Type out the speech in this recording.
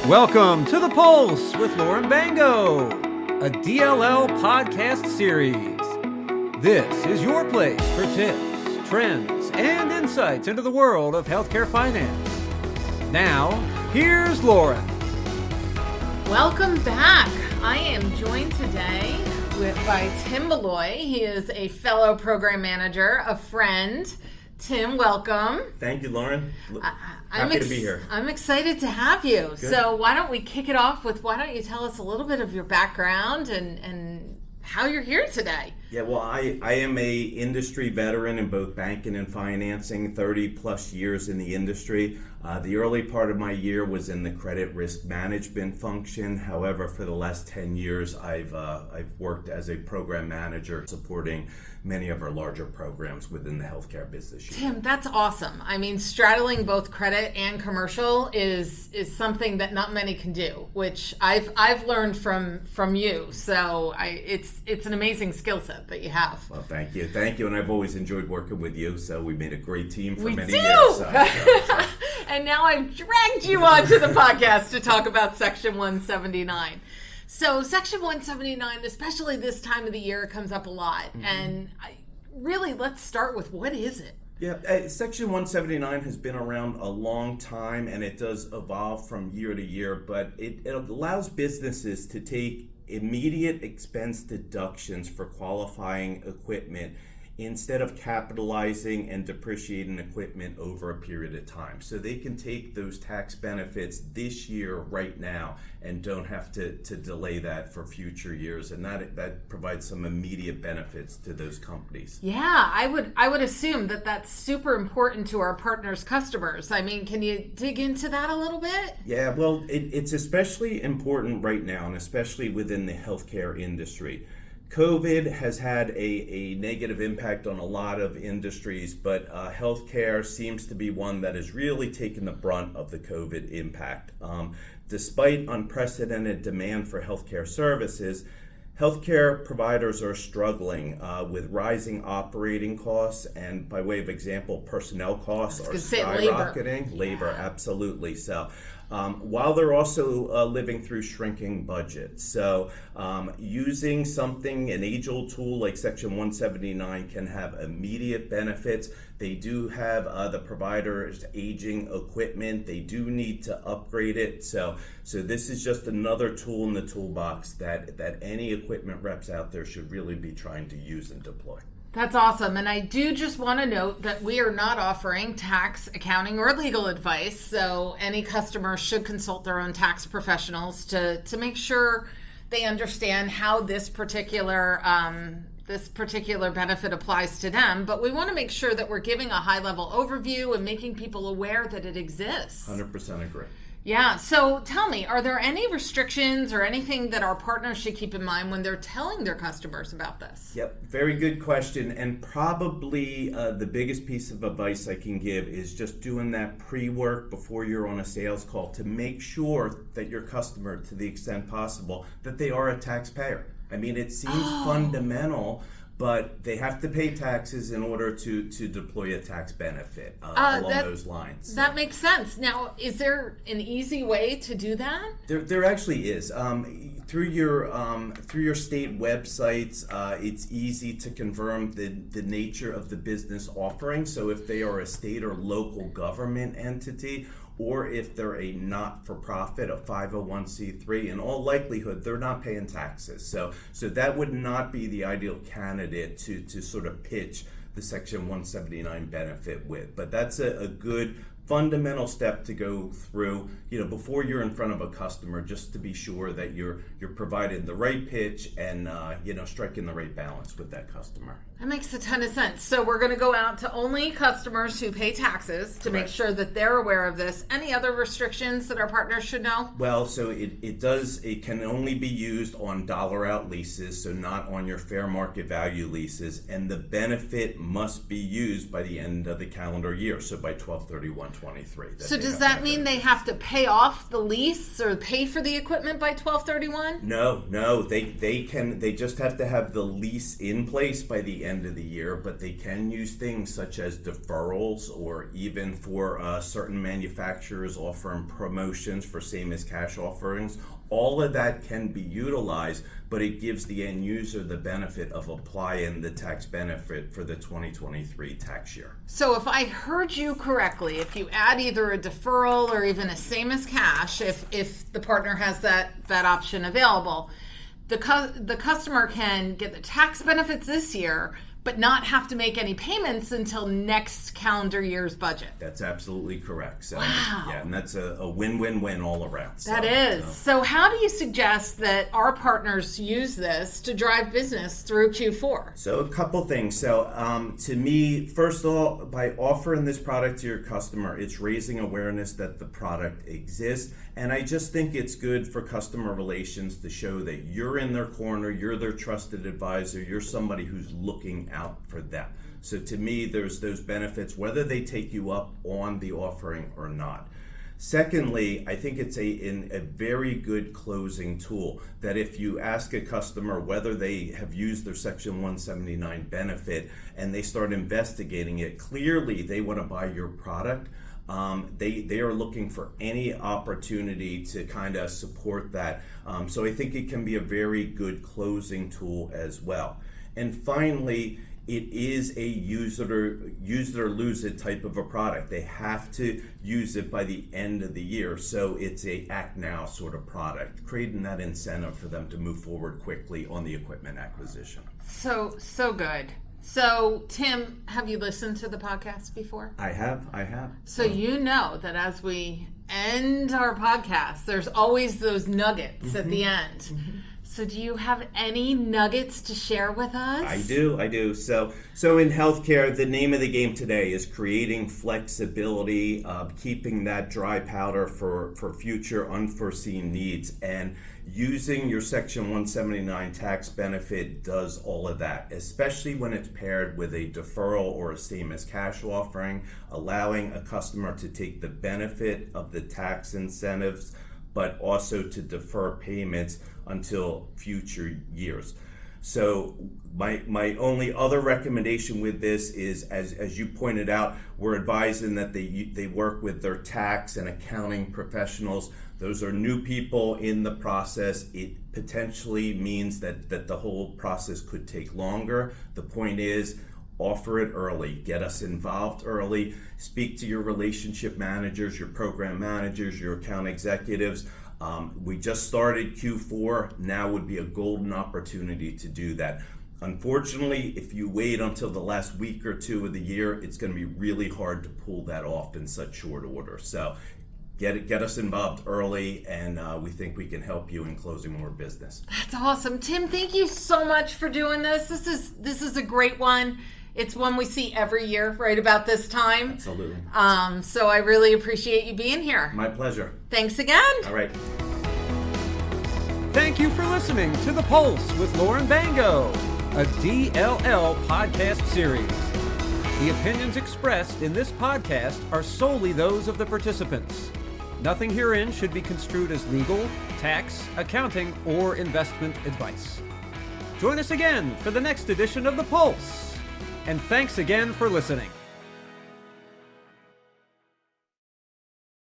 Welcome to The Pulse with Lauren Bango, a DLL podcast series. This is your place for tips, trends, and insights into the world of healthcare finance. Now, here's Lauren. Welcome back. I am joined today by Tim Malloy. He is a fellow program manager, a friend. Tim, welcome. Thank you, Lauren. Happy to be here. I'm excited to have you. Good. So why don't we kick it off with, why don't you tell us a little bit of your background and how you're here today? Yeah, well, I am a industry veteran in both banking and financing, 30 plus years in the industry. The early part of my year was in the credit risk management function. However, for the last 10 years, I've worked as a program manager supporting many of our larger programs within the healthcare business unit. Tim, that's awesome. I mean, straddling both credit and commercial is something that not many can do, which I've learned from you. So it's an amazing skill set that you have. Well, thank you, and I've always enjoyed working with you. So we made a great team for many do. years. And now I've dragged you onto the podcast to talk about Section 179. So Section 179, especially this time of the year, comes up a lot. Mm-hmm. And let's start with, what is it? Yeah, Section 179 has been around a long time, and it does evolve from year to year, but it allows businesses to take immediate expense deductions for qualifying equipment instead of capitalizing and depreciating equipment over a period of time. So they can take those tax benefits this year right now and don't have to delay that for future years, and that provides some immediate benefits to those companies. Yeah, I would assume that that's super important to our partners' customers. I mean, can you dig into that a little bit? Yeah, well, it's especially important right now, and especially within the healthcare industry. COVID has had a negative impact on a lot of industries, but healthcare seems to be one that has really taken the brunt of the COVID impact. Despite unprecedented demand for healthcare services, healthcare providers are struggling with rising operating costs, and by way of example, personnel costs are skyrocketing. Labor, absolutely. So while they're also living through shrinking budgets. So using an age-old tool like Section 179 can have immediate benefits. They do have the providers aging equipment. They do need to upgrade it. So this is just another tool in the toolbox that any equipment reps out there should really be trying to use and deploy. That's awesome. And I do just want to note that we are not offering tax, accounting, or legal advice. So any customer should consult their own tax professionals to make sure they understand how this particular benefit applies to them. But we want to make sure that we're giving a high-level overview and making people aware that it exists. 100% agree. Yeah. So tell me, are there any restrictions or anything that our partners should keep in mind when they're telling their customers about this? Yep. Very good question. And probably the biggest piece of advice I can give is just doing that pre-work before you're on a sales call to make sure that your customer, to the extent possible, that they are a taxpayer. I mean, it seems fundamental, but they have to pay taxes in order to deploy a tax benefit along those lines. That makes sense. Now, is there an easy way to do that? There actually is. Through your state websites, it's easy to confirm the nature of the business offering. So if they are a state or local government entity, or if they're a not-for-profit, a 501c3, in all likelihood, they're not paying taxes. So that would not be the ideal candidate to sort of pitch the Section 179 benefit with. But that's a good fundamental step to go through, before you're in front of a customer, just to be sure that you're providing the right pitch and striking the right balance with that customer. That makes a ton of sense. So we're going to go out to only customers who pay taxes to make sure that they're aware of this. Any other restrictions that our partners should know? Well, so it can only be used on dollar out leases, so not on your fair market value leases, and the benefit must be used by the end of the calendar year, so by 12/31. 2023. So does that mean they have to pay off the lease or pay for the equipment by 12/31? No, they just have to have the lease in place by the end of the year, but they can use things such as deferrals, or even for certain manufacturers offering promotions for same as cash offerings. All of that can be utilized, but it gives the end user the benefit of applying the tax benefit for the 2023 tax year. So if I heard you correctly, if you add either a deferral or even a same as cash, if the partner has that option available, the customer can get the tax benefits this year, but not have to make any payments until next calendar year's budget. That's absolutely correct. So, wow. Yeah, and that's a win-win-win all around. That is. So how do you suggest that our partners use this to drive business through Q4? So a couple things. So to me, first of all, by offering this product to your customer, it's raising awareness that the product exists. And I just think it's good for customer relations to show that you're in their corner, you're their trusted advisor, you're somebody who's looking out for them. So to me, there's those benefits, whether they take you up on the offering or not. Secondly, I think it's a very good closing tool, that if you ask a customer whether they have used their Section 179 benefit and they start investigating it, clearly they want to buy your product. They are looking for any opportunity to kind of support that. So I think it can be a very good closing tool as well. And finally, it is a use it or lose it type of a product. They have to use it by the end of the year. So it's a act now sort of product, creating that incentive for them to move forward quickly on the equipment acquisition. So good. So, Tim, have you listened to the podcast before? I have. So you know that as we end our podcast, there's always those nuggets at the end. Mm-hmm. So do you have any nuggets to share with us? I do. So in healthcare, the name of the game today is creating flexibility, keeping that dry powder for future unforeseen needs. And using your Section 179 tax benefit does all of that, especially when it's paired with a deferral or a same as cash offering, allowing a customer to take the benefit of the tax incentives, but also to defer payments until future years. So my only other recommendation with this is, as you pointed out, we're advising that they work with their tax and accounting professionals. Those are new people in the process. It potentially means that the whole process could take longer. The point is, offer it early, get us involved early, speak to your relationship managers, your program managers, your account executives. We just started Q4. Now would be a golden opportunity to do that. Unfortunately, if you wait until the last week or two of the year, it's going to be really hard to pull that off in such short order. So get us involved early, and we think we can help you in closing more business. That's awesome. Tim, thank you so much for doing this. This is a great one. It's one we see every year right about this time. Absolutely. So I really appreciate you being here. My pleasure. Thanks again. All right. Thank you for listening to The Pulse with Lauren Bango, a DLL podcast series. The opinions expressed in this podcast are solely those of the participants. Nothing herein should be construed as legal, tax, accounting, or investment advice. Join us again for the next edition of The Pulse. And thanks again for listening.